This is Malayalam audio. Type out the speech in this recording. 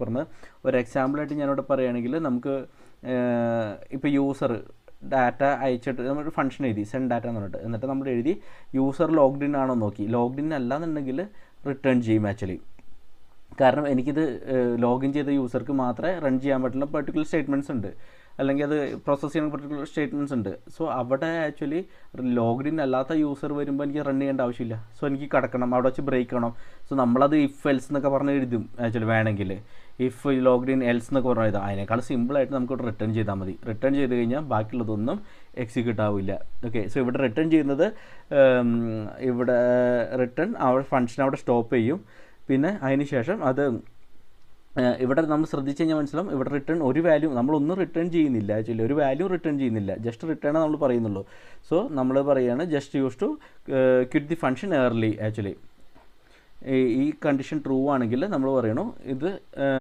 പറഞ്ഞത്. ഒരു എക്സാമ്പിളായിട്ട് ഞാനിവിടെ പറയുകയാണെങ്കിൽ നമുക്ക് ഇപ്പോൾ യൂസർ ഡാറ്റ അയച്ചിട്ട് നമ്മളൊരു ഫംഗ്ഷൻ എഴുതി സെൻഡ് ഡാറ്റ എന്ന് പറഞ്ഞിട്ട്, എന്നിട്ട് നമ്മൾ എഴുതി യൂസർ ലോഗ്ഡ് ഇൻ ആണോ നോക്കി, ലോഗ്ഡ് ഇൻ അല്ലാന്നുണ്ടെങ്കിൽ റിട്ടേൺ ചെയ്യും ആക്ച്വലി. കാരണം എനിക്കിത് ലോഗിൻ ചെയ്ത യൂസർക്ക് മാത്രമേ റൺ ചെയ്യാൻ പറ്റുന്ന പെർട്ടിക്കുലർ സ്റ്റേറ്റ്മെൻറ്റ്സ് ഉണ്ട്, അല്ലെങ്കിൽ അത് പ്രോസസ്സ് ചെയ്യുന്ന പെർട്ടിക്കുലർ സ്റ്റേറ്റ്മെൻറ്റ്സ് ഉണ്ട്. സോ അവിടെ ആക്ച്വലി ലോഗിൻ അല്ലാത്ത യൂസർ വരുമ്പോൾ എനിക്ക് റൺ ചെയ്യേണ്ട ആവശ്യമില്ല. സോ എനിക്ക് കിടക്കണം, അവിടെ വെച്ച് ബ്രേക്ക് ചെയ്യണം. സോ നമ്മളത് ഇഫ് എൽസ് എന്നൊക്കെ പറഞ്ഞ് എഴുതും ആക്ച്വലി വേണമെങ്കിൽ. ഇഫ് ലോഗ്ഡ് ഇൻ എൽസ് എന്നൊക്കെ പറഞ്ഞാൽ എഴുതാം. അതിനേക്കാൾ സിമ്പിളായിട്ട് നമുക്ക് റിട്ടേൺ ചെയ്താൽ മതി. റിട്ടേൺ ചെയ്ത് കഴിഞ്ഞാൽ ബാക്കിയുള്ളതൊന്നും എക്സിക്യൂട്ട് ആവില്ല. ഓക്കെ, സോ ഇവിടെ റിട്ടേൺ ചെയ്യുന്നത് ഇവിടെ റിട്ടേൺ അവിടെ ഫംഗ്ഷൻ അവിടെ സ്റ്റോപ്പ് ചെയ്യും. പിന്നെ അതിന് ശേഷം അത് ഇവിടെ നമ്മൾ ശ്രദ്ധിച്ച് കഴിഞ്ഞാൽ മനസ്സിലാവും, ഇവിടെ റിട്ടേൺ ഒരു വാല്യൂ നമ്മളൊന്നും റിട്ടേൺ ചെയ്യുന്നില്ല ആക്ച്വലി, ഒരു വാല്യൂ റിട്ടേൺ ചെയ്യുന്നില്ല, ജസ്റ്റ് റിട്ടേൺ നമ്മൾ പറയുന്നുള്ളൂ. സോ നമ്മൾ പറയുകയാണ് just use to quit the function early. Actually ഈ കണ്ടീഷൻ ട്രൂ ആണെങ്കിൽ നമ്മൾ പറയണു ഇത്